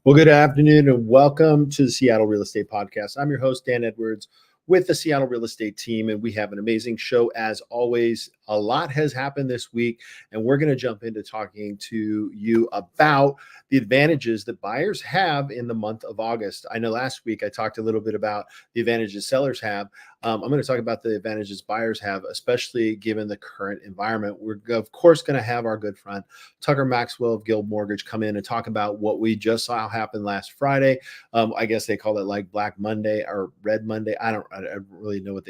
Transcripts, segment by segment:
Well, good afternoon and welcome to the Seattle Real Estate Podcast. I'm your host, Dan Edwards, with the Seattle Real Estate team, and we have an amazing show as always. A lot has happened this week, and we're going to jump into talking to you about the advantages that buyers have in the month of August. I know last week I talked a little bit about the advantages sellers have. I'm going to talk about the advantages buyers have, especially given the current environment. We're, of course, going to have our good friend Tucker Maxwell of Guild Mortgage come in and talk about what we just saw happen last Friday. I guess they call it like Black Monday or Red Monday. I don't really know what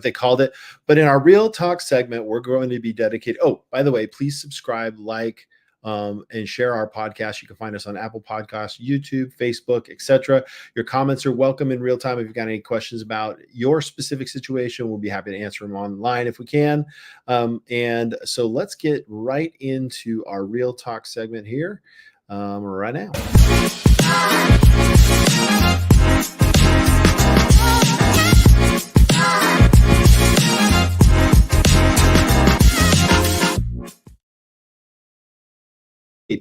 they called it. But in our Real Talk segment, we're going to be dedicated. Oh, by the way, please subscribe, like, and share our podcast. You can find us on Apple Podcasts, YouTube, Facebook, etc. Your comments are welcome in real time. If you've got any questions about your specific situation, we'll be happy to answer them online if we can. And so let's get right into our Real Talk segment here right now.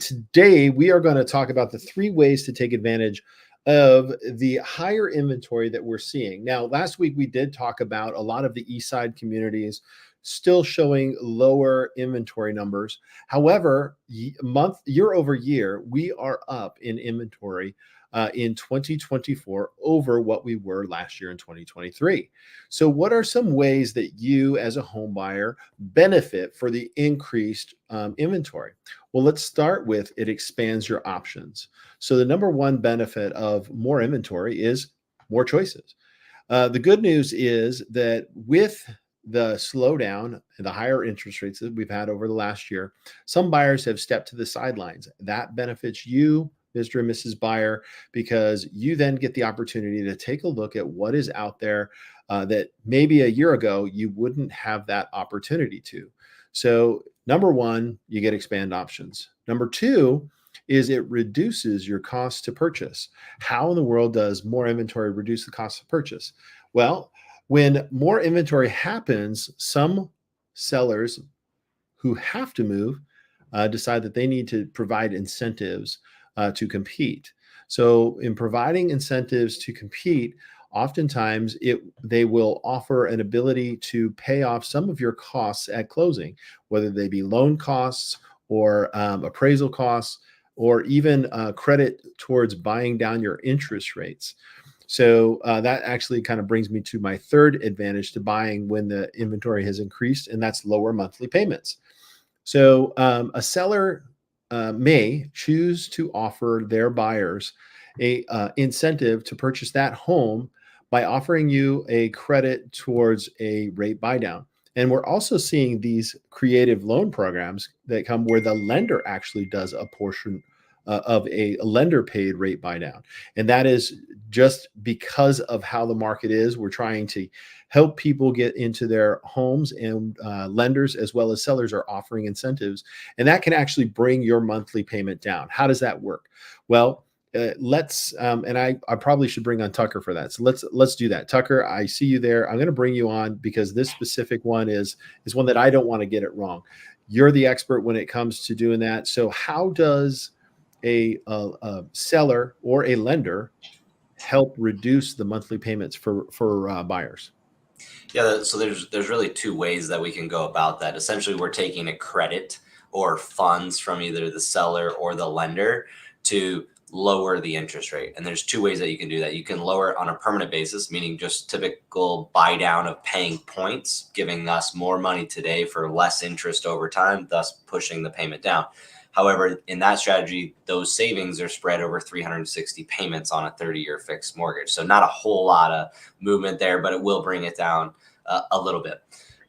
Today, we are going to talk about the 3 ways to take advantage of the higher inventory that we're seeing. Now, last week, we did talk about a lot of the East Side communities still showing lower inventory numbers. However, year over year, we are up in inventory in 2024 over what we were last year in 2023. So what are some ways that you as a home buyer benefit for the increased inventory? Well, let's start with it expands your options. So the number one benefit of more inventory is more choices. The good news is that with the slowdown and the higher interest rates that we've had over the last year, some buyers have stepped to the sidelines. That benefits you, Mr. and Mrs. Buyer, because you then get the opportunity to take a look at what is out there that maybe a year ago you wouldn't have that opportunity to. So number one, you get expand options. Number two is it reduces your cost to purchase. How in the world does more inventory reduce the cost of purchase? Well, when more inventory happens, some sellers who have to move decide that they need to provide incentives to compete. So in providing incentives to compete, oftentimes they will offer an ability to pay off some of your costs at closing, whether they be loan costs or appraisal costs, or even credit towards buying down your interest rates. So that actually kind of brings me to my third advantage to buying when the inventory has increased, and that's lower monthly payments. So a seller may choose to offer their buyers a incentive to purchase that home by offering you a credit towards a rate buy down. And we're also seeing these creative loan programs that come where the lender actually does a portion of a lender paid rate buy down. And that is just because of how the market is. We're trying to help people get into their homes, and lenders as well as sellers are offering incentives. And that can actually bring your monthly payment down. How does that work? Well, let's and I probably should bring on Tucker for that. So let's do that. Tucker, I see you there. I'm going to bring you on because this specific one is one that I don't want to get it wrong. You're the expert when it comes to doing that. So how does a seller or a lender help reduce the monthly payments for buyers? Yeah, so there's really 2 ways that we can go about that. Essentially, we're taking a credit or funds from either the seller or the lender to lower the interest rate. And there's 2 ways that you can do that. You can lower it on a permanent basis, meaning just typical buy down of paying points, giving us more money today for less interest over time, thus pushing the payment down. However, in that strategy, those savings are spread over 360 payments on a 30-year fixed mortgage. So not a whole lot of movement there, but it will bring it down a little bit.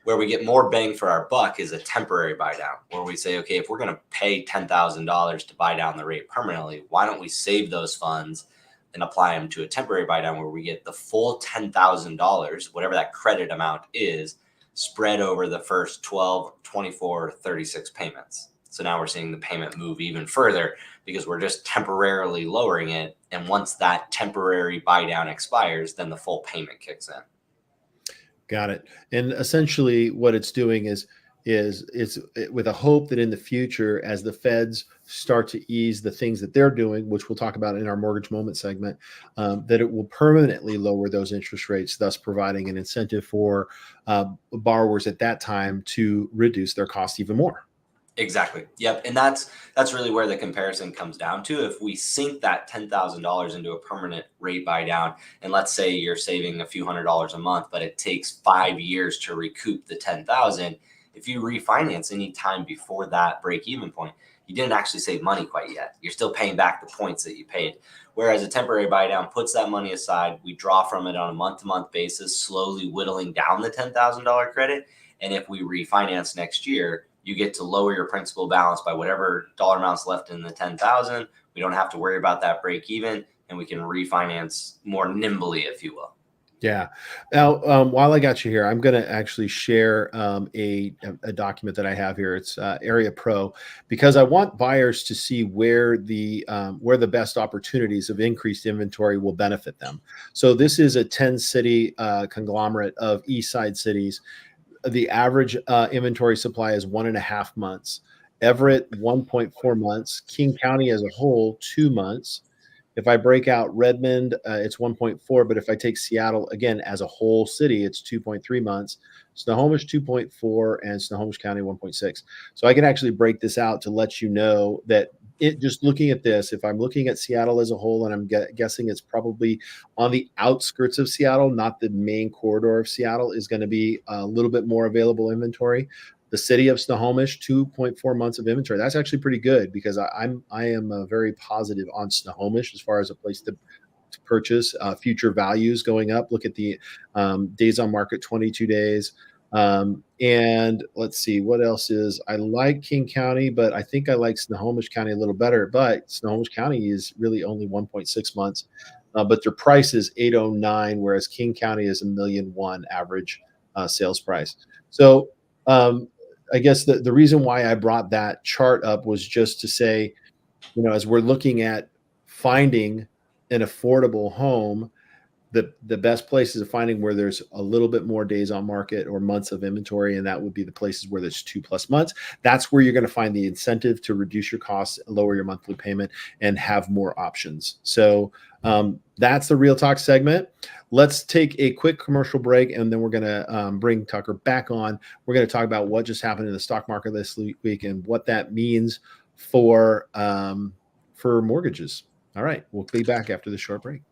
Where we get more bang for our buck is a temporary buy down, where we say, okay, if we're going to pay $10,000 to buy down the rate permanently, why don't we save those funds and apply them to a temporary buy down where we get the full $10,000, whatever that credit amount is, spread over the first 12, 24, 36 payments. So now we're seeing the payment move even further because we're just temporarily lowering it. And once that temporary buy down expires, then the full payment kicks in. Got it. And essentially what it's doing is with a hope that in the future, as the feds start to ease the things that they're doing, which we'll talk about in our mortgage moment segment, that it will permanently lower those interest rates, thus providing an incentive for borrowers at that time to reduce their costs even more. Exactly. Yep. And that's really where the comparison comes down to. If we sink that $10,000 into a permanent rate buy down, and let's say you're saving a few $100s a month, but it takes 5 years to recoup the 10,000. If you refinance any time before that break even point, you didn't actually save money quite yet. You're still paying back the points that you paid. Whereas a temporary buy down puts that money aside. We draw from it on a month to month basis, slowly whittling down the $10,000 credit. And if we refinance next year, you get to lower your principal balance by whatever dollar amounts left in the 10,000. We don't have to worry about that break even, and we can refinance more nimbly, if you will. Yeah. Now, while I got you here, I'm going to actually share a document that I have here. It's Area Pro, because I want buyers to see where the best opportunities of increased inventory will benefit them. So this is a 10-city conglomerate of East Side cities. The average inventory supply is 1.5 months. Everett, 1.4 months. King County as a whole, 2 months. If I break out Redmond, it's 1.4. But if I take Seattle, again, as a whole city, it's 2.3 months. Snohomish, 2.4, and Snohomish County, 1.6. So I can actually break this out to let you know that just looking at this, if I'm looking at Seattle as a whole, and I'm guessing it's probably on the outskirts of Seattle, not the main corridor of Seattle, is going to be a little bit more available inventory. The city of Snohomish, 2.4 months of inventory. That's actually pretty good, because I am very positive on Snohomish as far as a place to purchase. Future values going up. Look at the days on market, 22 days. And let's see what else is. I like King County, but I think I like Snohomish County a little better. But Snohomish County is really only 1.6 months, but their price is 809, whereas King County is $1,000,001 average sales price. So I guess the reason why I brought that chart up was just to say, as we're looking at finding an affordable home, the best places of finding where there's a little bit more days on market or months of inventory, and that would be the places where there's 2+ months. That's where you're going to find the incentive to reduce your costs, lower your monthly payment, and have more options. So that's the Real Talk segment. Let's take a quick commercial break, and then we're going to bring Tucker back on. We're going to talk about what just happened in the stock market this week and what that means for mortgages. All right, we'll be back after the short break.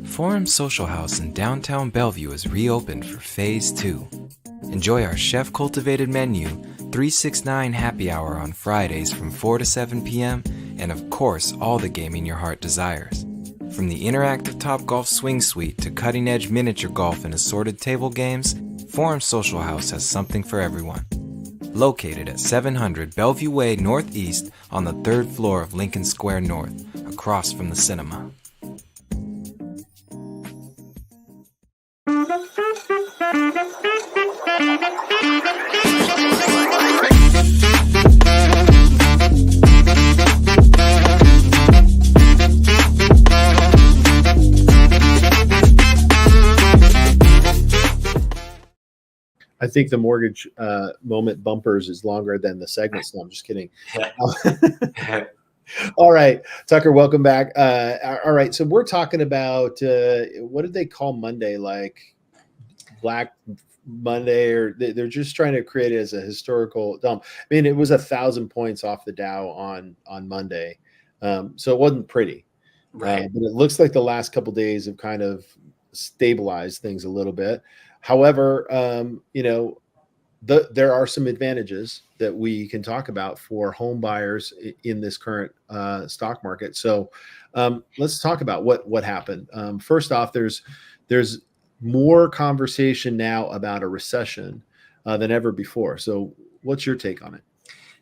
Forum Social House in downtown Bellevue is reopened for Phase 2. Enjoy our chef-cultivated menu, 369 happy hour on Fridays from 4 to 7 p.m., and of course, all the gaming your heart desires. From the interactive Topgolf Swing Suite to cutting-edge miniature golf and assorted table games, Forum Social House has something for everyone. Located at 700 Bellevue Way Northeast on the 3rd floor of Lincoln Square North, across from the cinema. I think the mortgage moment bumpers is longer than the segments. No, I'm just kidding. All right, Tucker, welcome back. All right, so we're talking about what did they call Monday? Like Black Monday, or they're just trying to create it as a historical dump. I mean, it was 1,000 points off the Dow on Monday, so it wasn't pretty. Right. But it looks like the last couple of days have kind of stabilized things a little bit. However, there are some advantages that we can talk about for home buyers in this current stock market. So let's talk about what happened. First off, there's more conversation now about a recession than ever before. So what's your take on it?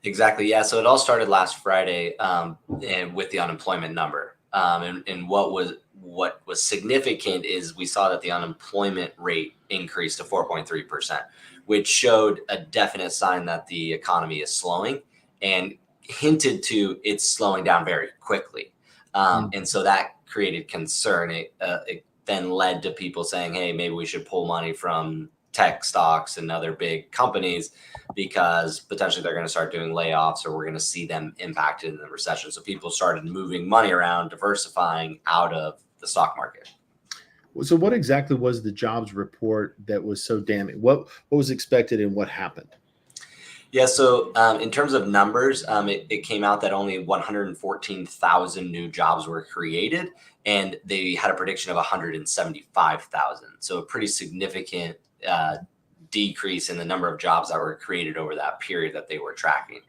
Exactly. Yeah. So it all started last Friday and with the unemployment number. And what was significant is we saw that the unemployment rate increased to 4.3%, which showed a definite sign that the economy is slowing and hinted to it's slowing down very quickly. And so that created concern. It then led to people saying, hey, maybe we should pull money from tech stocks and other big companies, because potentially they're going to start doing layoffs, or we're going to see them impacted in the recession. So people started moving money around, diversifying out of the stock market. So what exactly was the jobs report that was so damning? What was expected and what happened? Yeah, so in terms of numbers, it came out that only 114,000 new jobs were created, and they had a prediction of 175,000. So a pretty significant decrease in the number of jobs that were created over that period that they were tracking,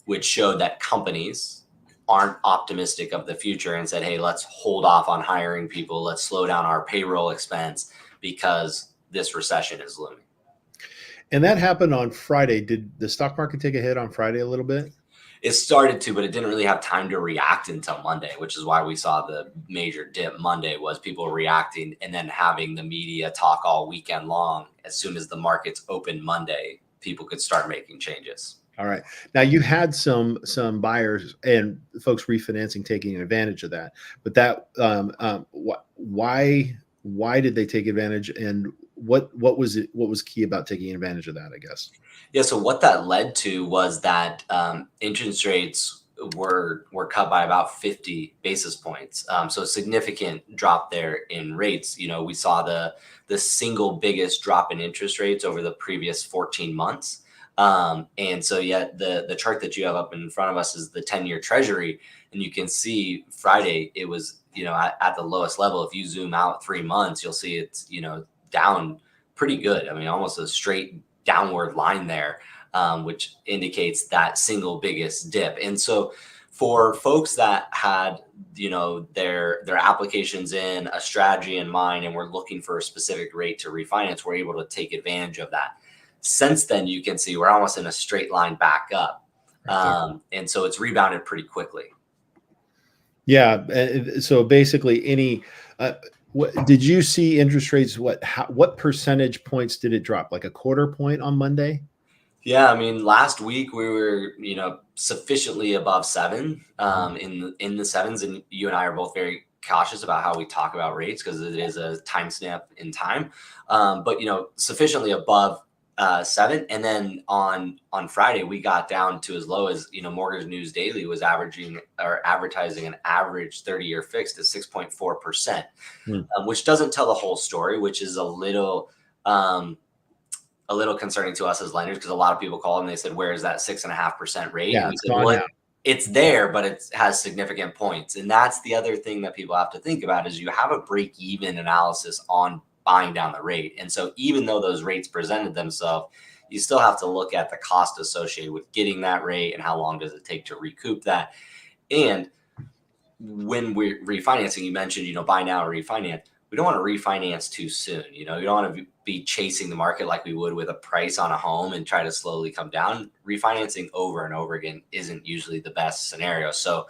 which showed that companies aren't optimistic of the future and said, hey, let's hold off on hiring people. Let's slow down our payroll expense because this recession is looming. And that happened on Friday. Did the stock market take a hit on Friday a little bit? It started to, but it didn't really have time to react until Monday, which is why we saw the major dip Monday, was people reacting and then having the media talk all weekend long. As soon as the markets opened Monday, people could start making changes. All right. Now you had some buyers and folks refinancing taking advantage of that, but that why did they take advantage, and what was it? What was key about taking advantage of that, I guess? Yeah. So what that led to was that interest rates were cut by about 50 basis points. So a significant drop there in rates. We saw the single biggest drop in interest rates over the previous 14 months. And so yet the chart that you have up in front of us is the 10-year treasury. And you can see Friday, it was, at the lowest level. If you zoom out 3 months, you'll see it's, down pretty good. I mean, almost a straight downward line there, which indicates that single biggest dip. And so for folks that had, their applications in, a strategy in mind, and we're looking for a specific rate to refinance, we're able to take advantage of that. Since then, you can see we're almost in a straight line back up. And so it's rebounded pretty quickly. Yeah. So basically did you see interest rates? What percentage points did it drop? Like a quarter point on Monday? Yeah, I mean, last week we were, sufficiently above 7 in the sevens, and you and I are both very cautious about how we talk about rates because it is a time snap in time. But sufficiently above 7, and then on Friday we got down to as low as Mortgage News Daily was advertising an average 30-year fixed at 6.4%, which doesn't tell the whole story, which is a little concerning to us as lenders, because a lot of people call and they said, where is that 6.5% rate? Yeah, and we said, well, it's there, but it has significant points. And that's the other thing that people have to think about, is you have a break-even analysis on buying down the rate. And so even though those rates presented themselves, you still have to look at the cost associated with getting that rate and how long does it take to recoup that. And when we're refinancing, you mentioned, buy now or refinance. We don't want to refinance too soon. You don't want to be chasing the market like we would with a price on a home and try to slowly come down. Refinancing over and over again isn't usually the best scenario. So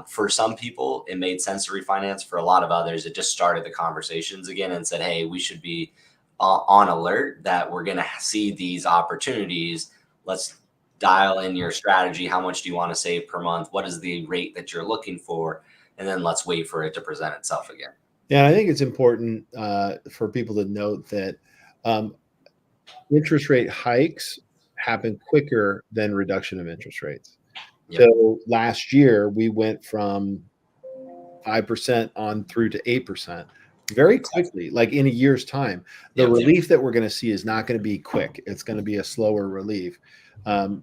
for some people, it made sense to refinance. For a lot of others, it just started the conversations again and said, hey, we should be on alert that we're going to see these opportunities. Let's dial in your strategy. How much do you want to save per month? What is the rate that you're looking for? And then let's wait for it to present itself again. Yeah, I think it's important for people to note that interest rate hikes happen quicker than reduction of interest rates. Yep. So last year we went from 5% on through to 8% very quickly, like in a year's time. The relief that we're going to see is not going to be quick. It's going to be a slower relief.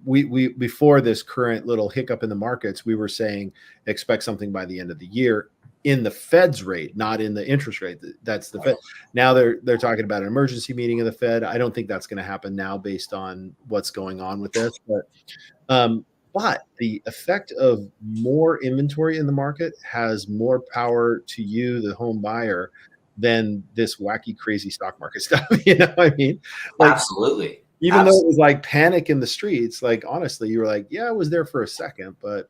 We before this current little hiccup in the markets, we were saying expect something by the end of the year in the Fed's rate, not in the interest rate. That's the Fed. Now they're talking about an emergency meeting of the Fed. I don't think that's going to happen now based on what's going on with this. But the effect of more inventory in the market has more power to you, the home buyer, than this wacky, crazy stock market stuff. You know what I mean? Like, absolutely. Even though it was like panic in the streets, like honestly, you were like, yeah, I was there for a second, but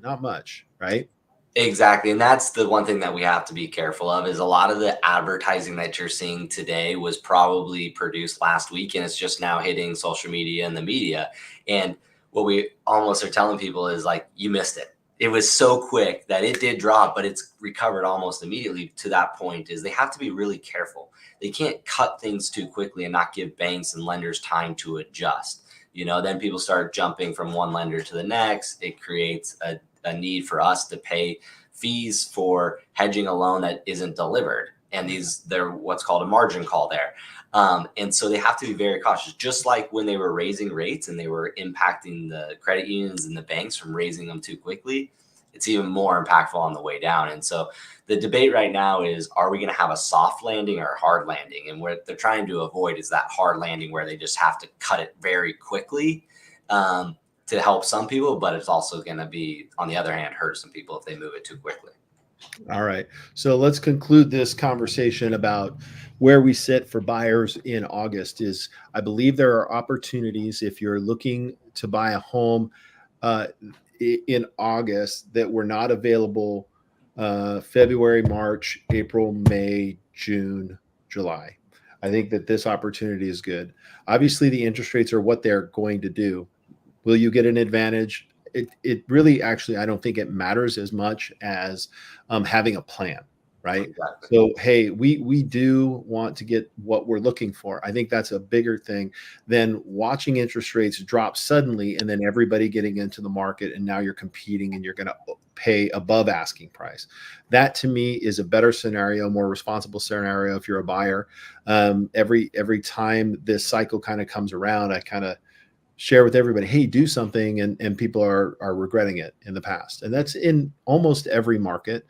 not much, right? Exactly. And that's the one thing that we have to be careful of, is a lot of the advertising that you're seeing today was probably produced last week, and it's just now hitting social media and the media. And what we almost are telling people is like, you missed it. it was so quick that it did drop, but it's recovered almost immediately. To that point is they have to be really careful. They can't cut things too quickly and not give banks and lenders time to adjust. Then people start jumping from one lender to the next. It creates a need for us to pay fees for hedging a loan that isn't delivered. And they're what's called a margin call there. And so they have to be very cautious, just like when they were raising rates and they were impacting the credit unions and the banks from raising them too quickly. It's even more impactful on the way down. And so the debate right now is, are we going to have a soft landing or a hard landing? And what they're trying to avoid is that hard landing where they just have to cut it very quickly to help some people, but it's also going to be, on the other hand, hurt some people if they move it too quickly. All right. So let's conclude this conversation about where we sit for buyers in August. I believe there are opportunities if you're looking to buy a home in August that were not available February, March, April, May, June, July. I think that this opportunity is good. Obviously, the interest rates are what they're going to do. Will you get an advantage? It really, actually, I don't think it matters as much as having a plan, right? Exactly. So, hey, we do want to get what we're looking for. I think that's a bigger thing than watching interest rates drop suddenly and then everybody getting into the market and now you're competing and you're going to pay above asking price. That to me is a better scenario, more responsible scenario if you're a buyer. Every time this cycle kind of comes around, I kind of share with everybody, hey, do something, and people are regretting it in the past. And that's in almost every market.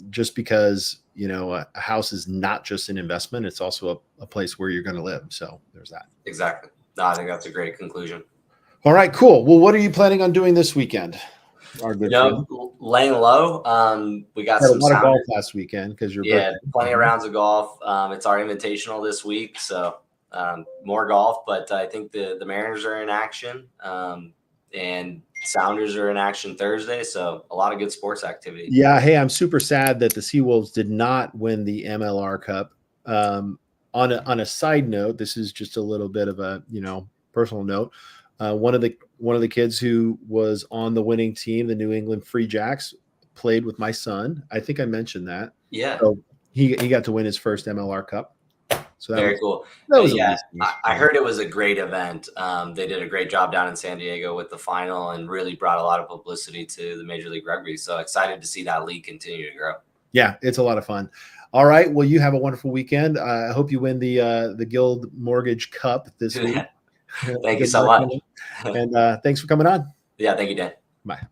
Just because, a house is not just an investment, it's also a place where you're going to live. So there's that. Exactly. No, I think that's a great conclusion. All right, cool. Well, what are you planning on doing this weekend? Our good friend. Laying low. We got Had some a lot of golf last weekend because you're plenty of rounds of golf. It's our invitational this week, so more golf. But I think the Mariners are in action, and Sounders are in action Thursday. So a lot of good sports activity. Yeah. Hey, I'm super sad that the Seawolves did not win the MLR Cup. On a side note, this is just a little bit of a personal note. One of the kids who was on the winning team, the New England Free Jacks, played with my son. I think I mentioned that. Yeah. So he got to win his first MLR Cup. So very cool. I heard it was a great event. They did a great job down in San Diego with the final and really brought a lot of publicity to the Major League Rugby. So excited to see that league continue to grow. Yeah, it's a lot of fun. All right. Well, you have a wonderful weekend. I hope you win the Guild Mortgage Cup this week. Thank you so much. And thanks for coming on. Yeah, thank you, Dan. Bye.